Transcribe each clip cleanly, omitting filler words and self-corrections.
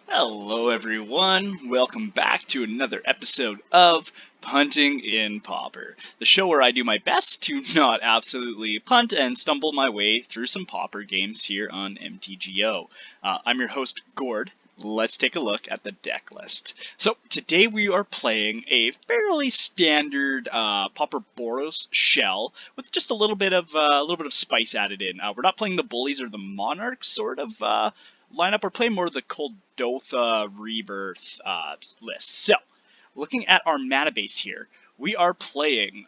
Hello everyone, welcome back to another episode of Punting in Pauper, the show where I do my best to not absolutely punt and stumble my way through some Pauper games here on MTGO. I'm your host, Gord. Let's take a look at the deck list. So today we are playing a fairly standard Pauper Boros shell with just a little bit of spice added in. We're not playing the bullies or the monarchs sort of lineup. We're playing more of the Kuldotha Rebirth list. So looking at our mana base here, we are playing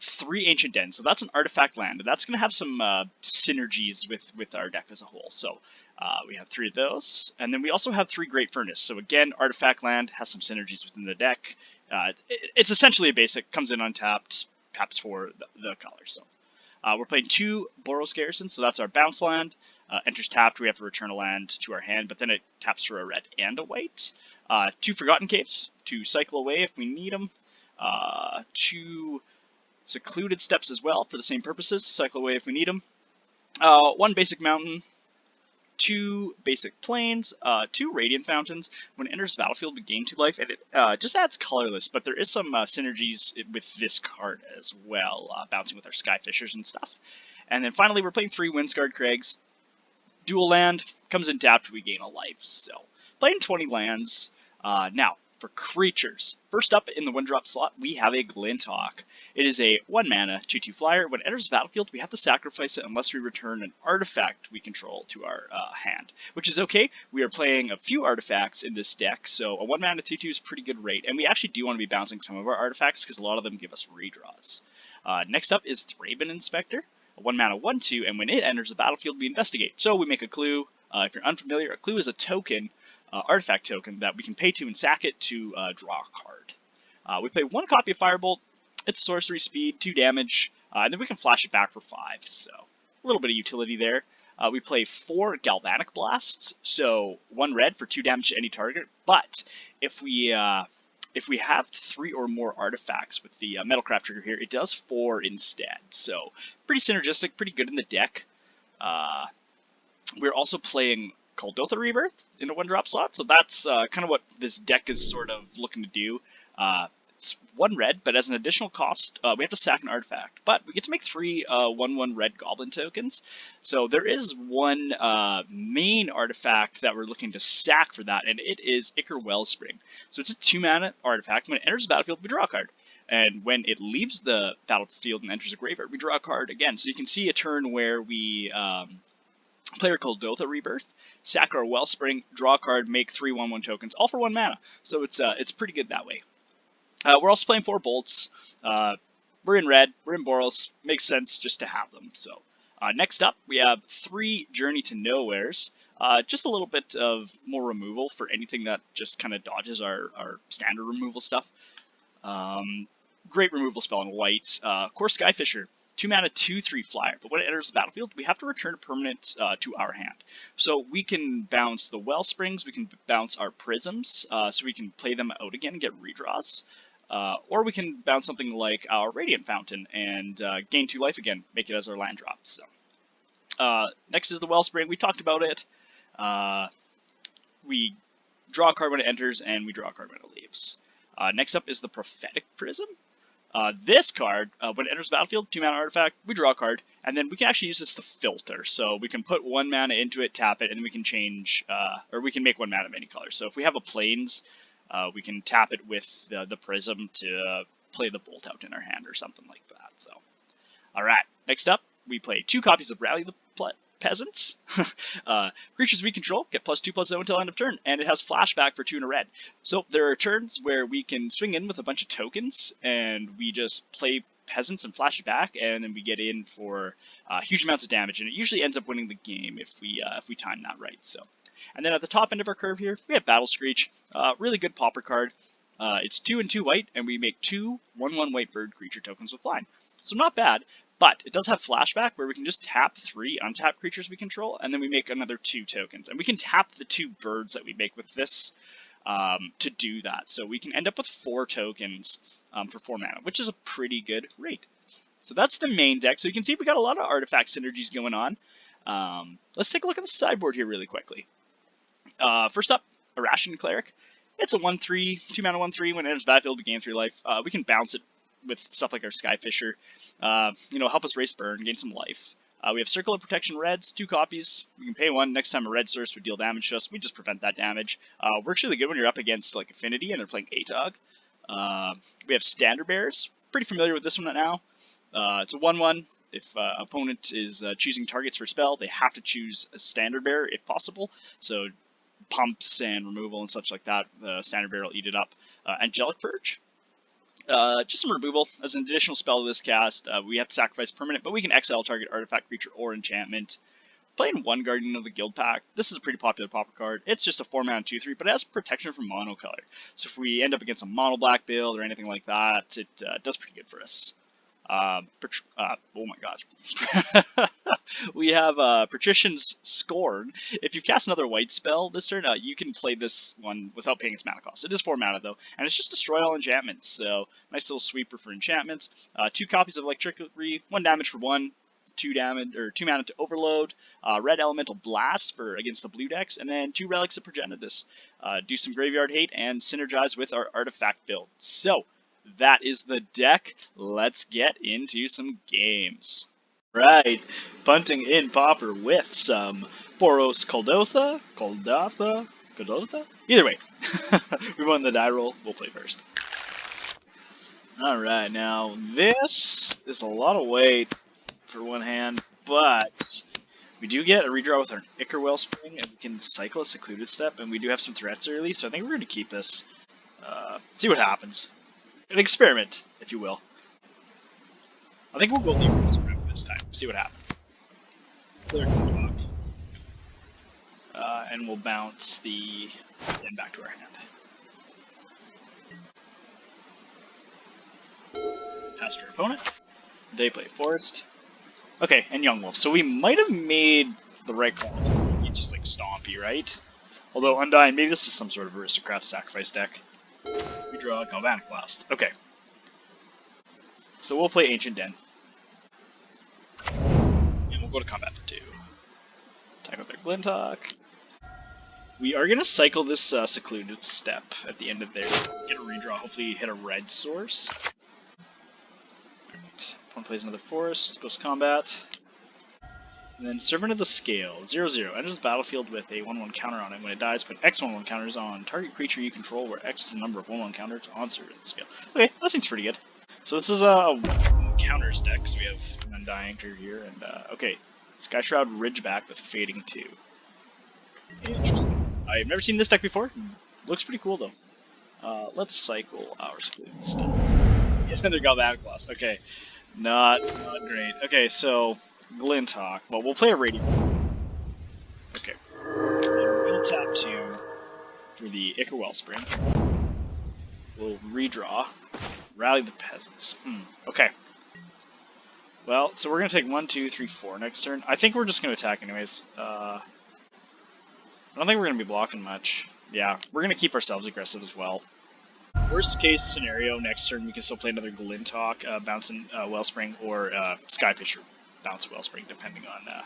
3 Ancient Dens, so that's an artifact land, and that's going to have some synergies with our deck as a whole. So we have 3 of those, and then we also have 3 Great Furnace. So again, artifact land has some synergies within the deck. It's essentially a basic, comes in untapped, taps for the color. So we're playing 2 Boros Garrisons, so that's our bounce land. Enters tapped, we have to return a land to our hand, but then it taps for a red and a white. 2 Forgotten Caves to cycle away if we need them. 2 Secluded Steps as well for the same purposes, cycle away if we need them. 1 Basic Mountain, 2 Basic Plains, 2 Radiant Fountains. When it enters the battlefield, we gain 2 life, and it just adds colorless, but there is some synergies with this card as well, bouncing with our Skyfishers and stuff. And then finally, we're playing 3 Windscarred Crags. Dual land, comes in tapped, we gain a life. So, playing 20 lands. Now, for creatures, first up in the 1-drop slot, we have a Glinthawk. It is a 1 mana, 2/2 flyer. When it enters the battlefield, we have to sacrifice it unless we return an artifact we control to our hand, which is okay. We are playing a few artifacts in this deck, so a 1 mana 2/2 is a pretty good rate, and we actually do want to be bouncing some of our artifacts because a lot of them give us redraws. Next up is Thraben Inspector. 1 mana 1/2, and when it enters the battlefield, we investigate. So we make a clue. If you're unfamiliar, a clue is a token, artifact token, that we can pay to and sack it to draw a card. We play 1 copy of Firebolt. It's sorcery speed, 2 damage, and then we can flash it back for 5. So a little bit of utility there. We play 4 Galvanic Blasts, so 1 red for 2 damage to any target. But if we have 3 or more artifacts with the Metalcraft trigger here, it does 4 instead. So pretty synergistic, pretty good in the deck. We're also playing Kuldotha Rebirth in a 1-drop slot, so that's kind of what this deck is sort of looking to do. It's 1 red, but as an additional cost, we have to sack an artifact. But we get to make 3 1/1 red goblin tokens. So there is 1 main artifact that we're looking to sack for that, and it is Ichor Wellspring. So it's a 2 mana artifact. When it enters the battlefield, we draw a card. And when it leaves the battlefield and enters a graveyard, we draw a card again. So you can see a turn where we play our Kuldotha Rebirth, sack our Wellspring, draw a card, make 3 1/1 tokens, all for 1 mana. So it's pretty good that way. We're also playing 4 bolts. We're in red, we're in Boros, makes sense just to have them. So next up, we have 3 Journey to Nowheres. Just a little bit of more removal for anything that just kind of dodges our standard removal stuff. Great removal spell in white. Core Skyfisher, 2 mana 2/3 flyer, but when it enters the battlefield, we have to return a permanent to our hand. So we can bounce the Wellsprings, we can bounce our Prisms, so we can play them out again and get redraws. Or we can bounce something like our Radiant Fountain and gain 2 life again, make it as our land drop. So next is the Wellspring. We talked about it. We draw a card when it enters, and we draw a card when it leaves. Next up is the Prophetic Prism. This card, when it enters the battlefield, 2 mana artifact, we draw a card, and then we can actually use this to filter. So we can put 1 mana into it, tap it, and then we can change, or we can make 1 mana of any color. So if we have a Plains, we can tap it with the Prism to play the Bolt out in our hand or something like that. So, alright, next up, we play 2 copies of Rally the Peasants. Creatures we control get +2/+0 until end of turn, and it has flashback for 2 and a red. So there are turns where we can swing in with a bunch of tokens, and we just play Peasants and flash it back, and then we get in for huge amounts of damage, and it usually ends up winning the game if we time that right. So, and then at the top end of our curve here, we have Battle Screech, really good Pauper card. It's 2 and 2 white, and we make 2 1/1 white bird creature tokens with flying. So not bad. But it does have flashback where we can just tap 3 untapped creatures we control, and then we make another 2 tokens. And we can tap the 2 birds that we make with this to do that. So we can end up with 4 tokens for 4 mana, which is a pretty good rate. So that's the main deck. So you can see we got a lot of artifact synergies going on. Let's take a look at the sideboard here really quickly. First up, a Ration Cleric. It's a 1/3, 2 mana 1/3. When it enters the battlefield, we gain 3 life. We can bounce it with stuff like our Skyfisher. Help us race burn, gain some life. We have Circle of Protection reds, 2 copies. We can pay 1. Next time a red source would deal damage to us, we just prevent that damage. Works really good when you're up against like Affinity and they're playing Atog. We have Standard Bearers. Pretty familiar with this one now. It's a 1/1. If opponent is choosing targets for spell, they have to choose a Standard Bearer if possible. So pumps and removal and such like that, the Standard Bearer will eat it up. Angelic Purge. Just some removal. As an additional spell to this cast, we have to sacrifice permanent, but we can exile target artifact, creature, or enchantment. Playing 1 Guardian of the Guild Pack. This is a pretty popular Pauper card. It's just a 4-mana 2/3, but it has protection from mono color. So if we end up against a mono black build or anything like that, it does pretty good for us. Oh my gosh. We have Patrician's Scorn. If you cast another white spell this turn, you can play this one without paying its mana cost. It is 4 mana though, and it's just destroy all enchantments, so nice little sweeper for enchantments. 2 copies of Electricity, 1 damage for 1, 2 damage, or 2 mana to overload, red elemental blast for against the blue decks, and then 2 relics of Progenitus. Do some graveyard hate and synergize with our artifact build. So that is the deck. Let's get into some games. Right, punting in Pauper with some Boros Kuldotha. Either way, we won the die roll. We'll play first. Alright, now this is a lot of weight for one hand, but we do get a redraw with our Ichor Wellspring, and we can cycle a Secluded Step, and we do have some threats early, so I think we're going to keep this. See what happens. An experiment, if you will. I think we'll go Libras this time. See what happens. And we'll bounce the end back to our hand. Pass to our opponent. They play Forest. Okay, and Young Wolf. So we might have made the right call. Just like Stompy, right? Although Undying, maybe this is some sort of Aristocrat sacrifice deck. We draw a Galvanic Blast. Okay. So we'll play Ancient Den. And we'll go to combat for 2. Attack with our Glintock. We are going to cycle this Secluded Step at the end of there. Get a redraw, hopefully hit a red source. Alright. Opponent plays another Forest, goes to combat. And then Servant of the Scale, 0/0, enters the battlefield with a 1/1 counter on it. When it dies, put X 1/1 counters on target creature you control, where X is the number of 1/1 counters on Servant of the Scale. Okay, that seems pretty good. So this is a counters deck, so we have an Undying through here, and okay, Sky Shroud Ridgeback with Fading 2. Interesting. I've never seen this deck before. Looks pretty cool though. Let's cycle our Secluded Step. Yes, another Galvanic Blast. Okay, not great. Okay, so Glintock. Well, we'll play a Radiant. Okay. We'll tap 2 for the Ichor Wellspring. We'll redraw. Rally the Peasants. Okay. Well, so we're going to take 1, 2, 3, 4 next turn. I think we're just going to attack anyways. I don't think we're going to be blocking much. Yeah, we're going to keep ourselves aggressive as well. Worst case scenario, next turn we can still play another Glintock, bouncing Wellspring, or Skyfisher, bounce Wellspring, depending on what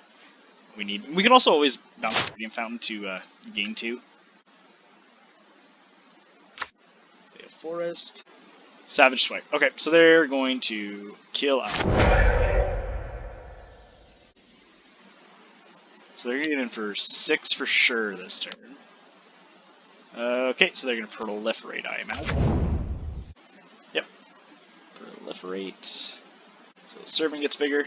we need. We can also always bounce Radiant Fountain to gain 2. Play a Forest. Savage Swipe. Okay, so they're going to kill out. So they're getting in for 6 for sure this turn. Okay, so they're going to proliferate, I imagine. Yep. Proliferate. So the Servant gets bigger.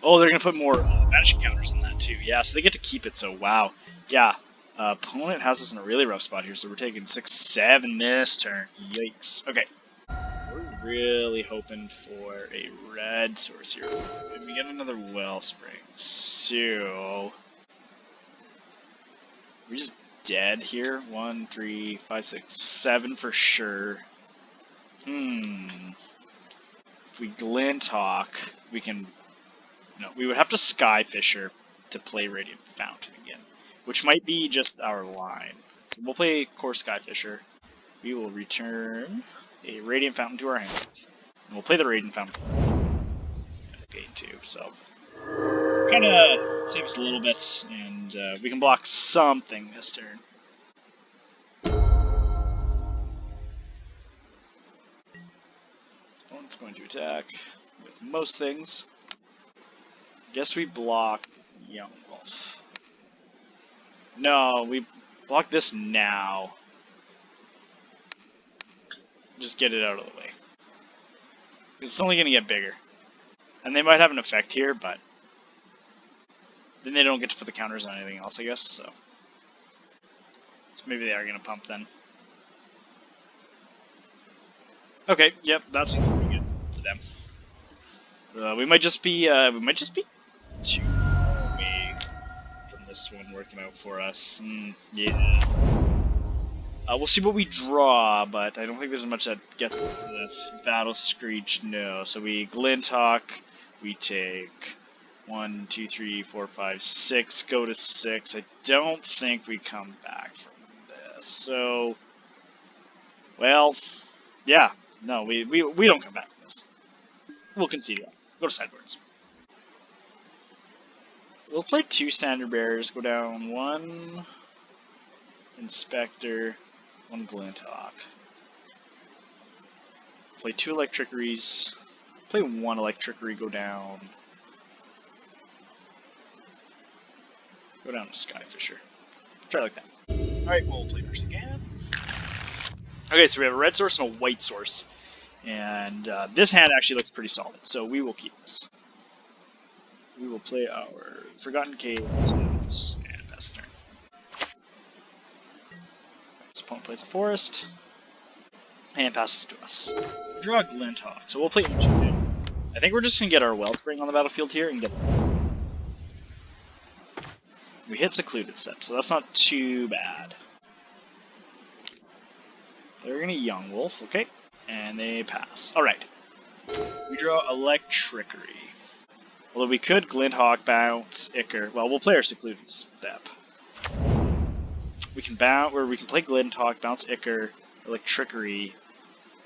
Oh, they're going to put more vanishing counters on that too. Yeah, so they get to keep it, so wow. Yeah, opponent has us in a really rough spot here, so we're taking 6, 7 this turn. Yikes. Okay. We're really hoping for a red source here. If we get another Wellspring, so we're just dead here. 1, 3, 5, 6, 7 for sure. If we Glintock, we can. No, we would have to Skyfisher to play Radiant Fountain again, which might be just our line. So we'll play Core Skyfisher. We will return a Radiant Fountain to our hand. And we'll play the Radiant Fountain at gain 2, so kind of saves a little bit, and we can block something this turn. It's going to attack with most things. Guess we block Young Wolf. No, we block this now. Just get it out of the way. It's only going to get bigger. And they might have an effect here, but then they don't get to put the counters on anything else, I guess, so maybe they are going to pump then. Okay, yep, that's pretty good for them. We might just be too far away from this one working out for us. Yeah. We'll see what we draw, but I don't think there's much that gets us to this. Battle Screech, no. So we Glint Hawk, we take 1, 2, 3, 4, 5, 6, go to 6. I don't think we come back from this. So, well, yeah, no, we don't come back from this. We'll concede it. Go to sideboards. We'll play 2 Standard Bearers, go down 1 Inspector, 1 Glint Hawk. Play 2 Electrickeries. Play 1 Electrickery, go down. Go down to Skyfisher. Try like that. Alright, we'll play first again. Okay, so we have a red source and a white source. And this hand actually looks pretty solid, so we will keep this. We will play our Forgotten Caves and pass turn. This opponent plays a forest and passes to us. We draw a Glint Hawk, so we'll play Ancient. I think we're just going to get our Wellspring on the battlefield here and get it. We hit Secluded Step, so that's not too bad. They're going to Young Wolf, okay, and they pass. Alright. We draw Electrickery. Although we could Glint Hawk, bounce, Icker. Well, we'll play our Secluded Step. We can bounce, or we can play Glint Hawk, bounce Icker, Electrickery.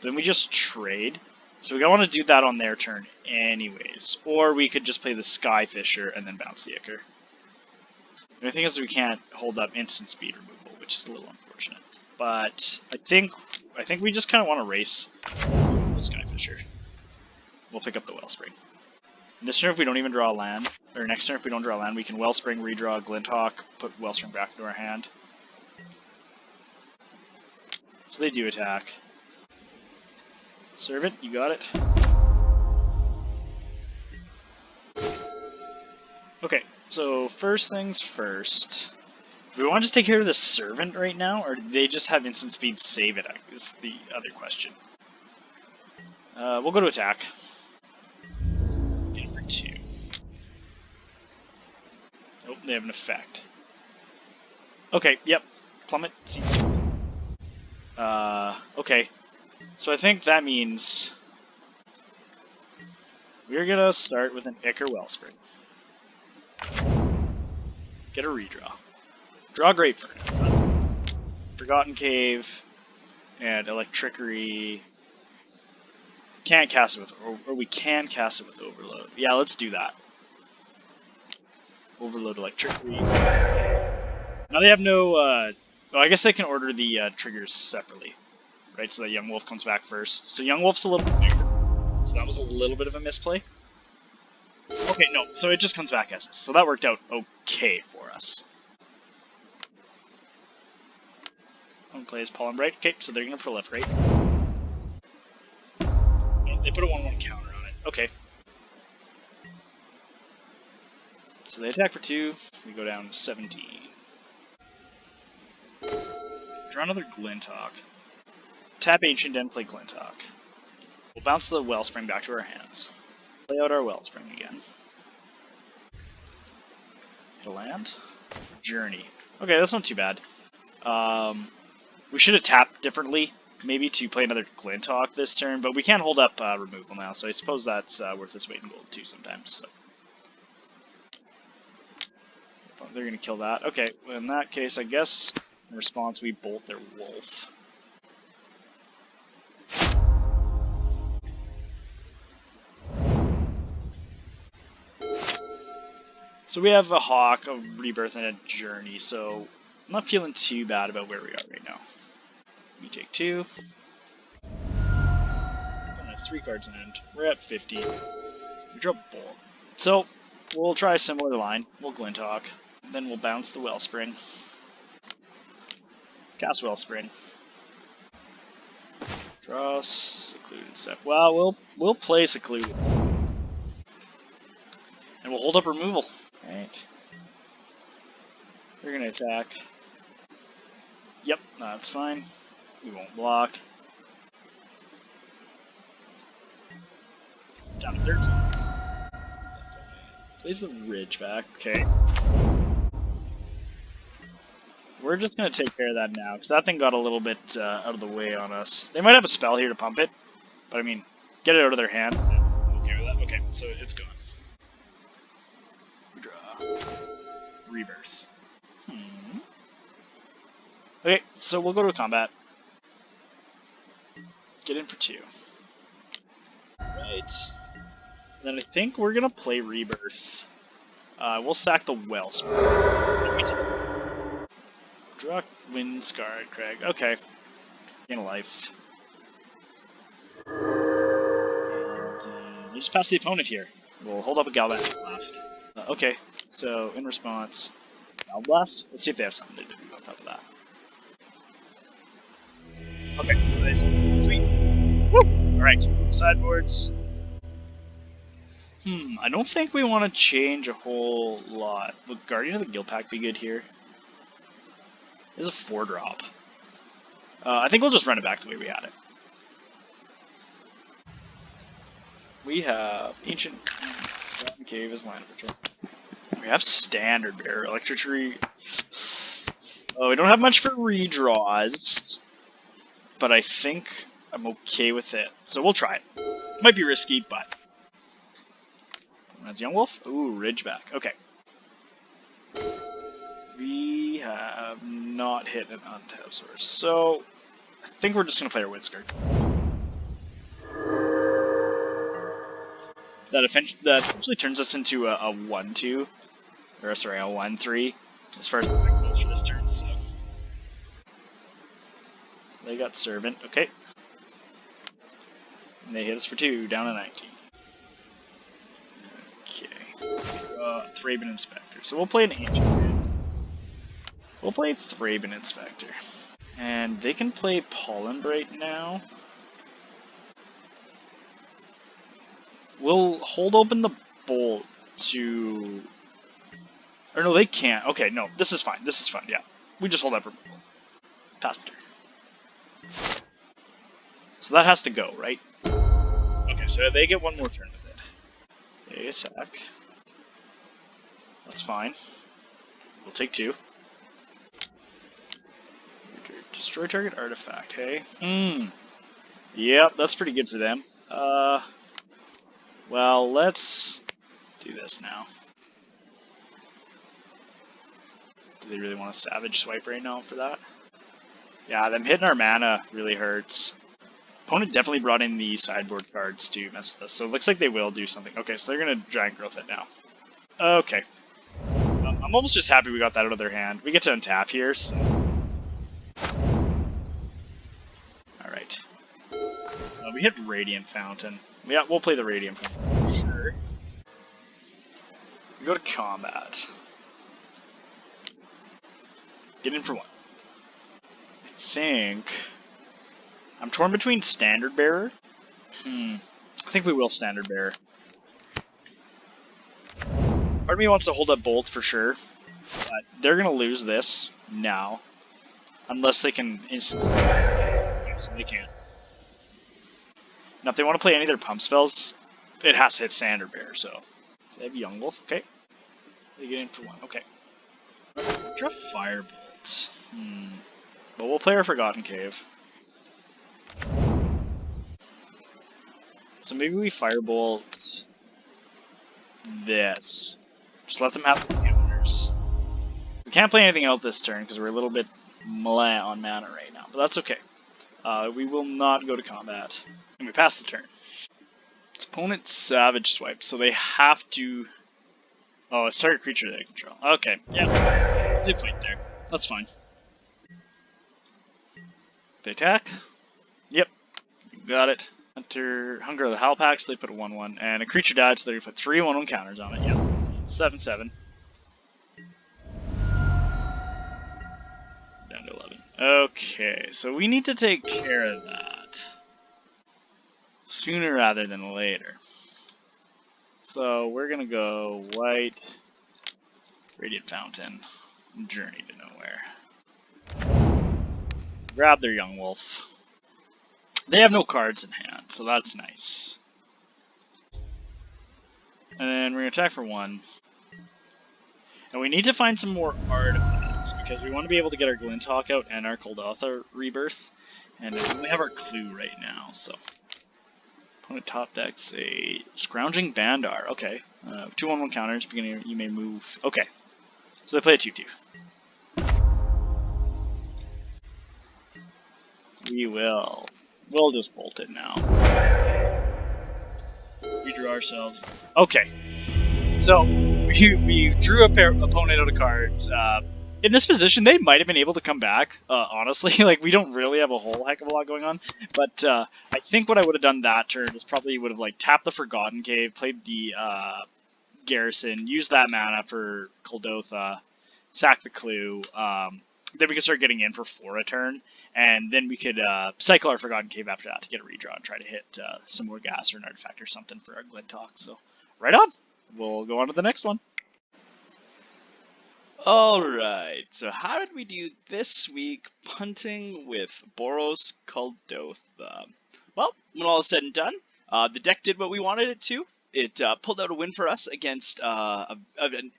Then we just trade. So we want to do that on their turn anyways. Or we could just play the Skyfisher and then bounce the Icker. The only thing is we can't hold up instant speed removal, which is a little unfortunate. But I think we just kind of want to race the Skyfisher. We'll pick up the Wellspring. This turn, if we don't even draw a land, or next turn, if we don't draw a land, we can Wellspring, redraw Glint Hawk, put Wellspring back into our hand. So they do attack. Servant, you got it. Okay, so first things first. Do we want to just take care of the Servant right now, or do they just have instant speed save it, is the other question. We'll go to attack. Get number 2. Nope, they have an effect. Okay, yep. Plummet. See. Okay. So I think that means we're gonna start with an Icker Wellspring. Get a redraw. Draw Great Furnace. Forgotten Cave and Electrickery. Can't cast it with, or we can cast it with Overload. Yeah, let's do that. Overload Electrickery. Now they have no, well, I guess they can order the triggers separately, right? So that Young Wolf comes back first. So Young Wolf's a little bit bigger, so that was a little bit of a misplay. Okay, no, so it just comes back as is. So that worked out okay for us. One plays Pollen Bright. Okay, so they're going to proliferate. And they put a 1/1 counter on it. Okay. So they attack for 2. We go down to 17. Draw another Glint Hawk. Tap Ancient Den, play Glint Hawk. We'll bounce the Wellspring back to our hands. Play out our Wellspring again. Hit a land. Journey. Okay, that's not too bad. We should have tapped differently, maybe to play another Glint Hawk this turn, but we can't hold up removal now, so I suppose that's worth its weight in gold too sometimes. So. They're going to kill that. Okay, well, in that case, I guess in response we bolt their wolf. So we have a Hawk, a Rebirth, and a Journey, so I'm not feeling too bad about where we are right now. We take 2. Gonna That's 3 cards in hand. We're at 50. We draw Bolt. So, we'll try a similar line. We'll Glint Hawk. Then we'll bounce the Wellspring. Cast Wellspring. Draw Secluded Step. Well, we'll play Secluded Step. And we'll hold up removal. Alright. They're gonna attack. Yep, that's fine. We won't block. Down to 13. Plays the Ridgeback. Okay. We're just gonna take care of that now, because that thing got a little bit out of the way on us. They might have a spell here to pump it, but I mean, get it out of their hand. Okay with that? Okay, so it's gone. We draw. Rebirth. Okay, so we'll go to combat. Get in for 2. Right. And then I think we're gonna play Rebirth. We'll sack the Wellspring. Draw Wind Scarred Crag. Okay. Gain a life. And, we just pass the opponent here. We'll hold up a Galvanic Blast. Okay, so in response, Gal Blast. Let's see if they have something to do on top of that. Okay, so nice. Sweet. Woo! Alright, sideboards. I don't think we want to change a whole lot. Would Guardian of the Guild Pack be good here? This is a 4-drop. I think we'll just run it back the way we had it. We have Ancient Cave as land patrol. We have Standard Bearer, Electric Tree. Oh, we don't have much for redraws, but I think I'm okay with it. So we'll try it. Might be risky, but that's Young Wolf. Ooh, Ridgeback. Okay. We have not hit an untapped source, so I think we're just gonna play our Windskirt. That essentially turns us into a 1-2, or sorry, a 1-3, as far as the deck goes for this turn. So they got Servant. Okay. And they hit us for 2, down to 19. Okay. Thraben Inspector. So we'll play an Ancient. We'll play Thraben Inspector. And they can play Pollen Bright now. We'll hold open the Bolt to... Or no, they can't. Okay, no, this is fine. This is fine, yeah. We just hold up for Pass the turn. So that has to go, right? Okay, so they get one more turn with it. They attack. That's fine. We'll take 2. Destroy target artifact, hey? Yep, that's pretty good for them. Well, let's do this now. Do they really want a Savage Swipe right now for that? Yeah, them hitting our mana really hurts. Opponent definitely brought in the sideboard cards to mess with us, so it looks like they will do something. Okay, so they're going to Giant Growth it now. Okay. I'm almost just happy we got that out of their hand. We get to untap here, so... Alright. We hit Radiant Fountain. Yeah, we'll play the Radiant Fountain. Sure. We go to combat. Get in for 1. I think... I'm torn between Standard Bearer. I think we will Standard Bearer. Part of me wants to hold up Bolt for sure, but they're going to lose this now. Unless they can instant spell. Okay, so they can't. Now if they want to play any of their pump spells, it has to hit Standard Bearer, so they have Young Wolf, okay. They get in for 1, okay. Draw Firebolt. But we'll play our Forgotten Cave. So maybe we Firebolt this. Just let them have the counters. We can't play anything else this turn because we're a little bit meh on mana right now, but that's okay. We will not go to combat. And we pass the turn. Its opponent Savage Swipe, so they have to... Oh, it's target creature they control. Okay, yeah. They fight there. That's fine. They attack? Yep. You got it. Enter Hunger of the Howl Pack, so they put a 1/1, and a creature died, so they put 3 1/1 counters on it. Yeah, 7/7. Down to 11. Okay, so we need to take care of that sooner rather than later. So we're gonna go white, Radiant Fountain, Journey to Nowhere. Grab their Young Wolf. They have no cards in hand, so that's nice. And then we're gonna attack for 1. And we need to find some more artifacts, because we want to be able to get our Glinthawk out and our Kuldotha rebirth. And we only have our clue right now, so. Opponent top decks a Scrounging Bandar. Okay. 2/1/1 counters, beginning you may move. Okay. So they play a 2/2. We'll just bolt it now. We drew ourselves. Okay. So we drew opponent out of cards. In this position, they might have been able to come back. Honestly, like we don't really have a whole heck of a lot going on. But I think what I would have done that turn is probably would have like tapped the Forgotten Cave, played the Garrison, used that mana for Kuldotha, sack the Clue. Then we could start getting in for 4 a turn, and then we could cycle our Forgotten Cave after that to get a redraw and try to hit some more gas or an artifact or something for our Glinthawk. So, right on. We'll go on to the next one. Alright, so how did we do this week punting with Boros Kuldotha? Well, when all is said and done, the deck did what we wanted it to. It pulled out a win for us against a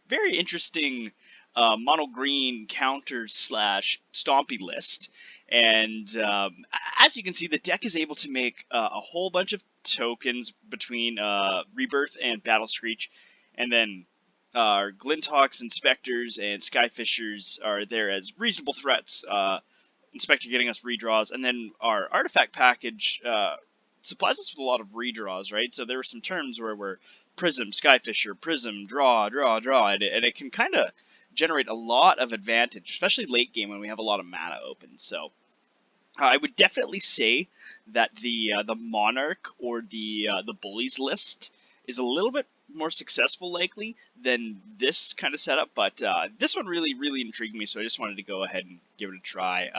very interesting mono green counter slash stompy list. And as you can see, the deck is able to make a whole bunch of tokens between Rebirth and Battle Screech, and then our Glinthawks, Inspectors, and Skyfishers are there as reasonable threats. Inspector getting us redraws, and then our artifact package supplies us with a lot of redraws, right? So there were some turns where we're Prism, Skyfisher, Prism, draw, draw, draw, and it can kind of generate a lot of advantage, especially late game when we have a lot of mana open. So I would definitely say that the Monarch or the Bullies list is a little bit more successful likely than this kind of setup, but this one really intrigued me, so I just wanted to go ahead and give it a try.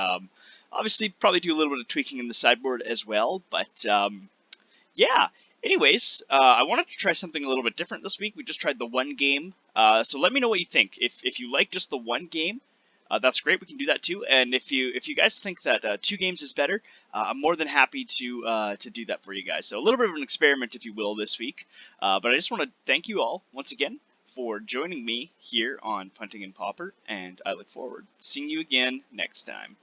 Obviously, probably do a little bit of tweaking in the sideboard as well, but yeah. Anyways, I wanted to try something a little bit different this week. We just tried the one game, so let me know what you think. If you like just the one game, that's great. We can do that too. And if you guys think that 2 games is better, I'm more than happy to do that for you guys. So a little bit of an experiment, if you will, this week. But I just want to thank you all once again for joining me here on Punting and Pauper, and I look forward to seeing you again next time.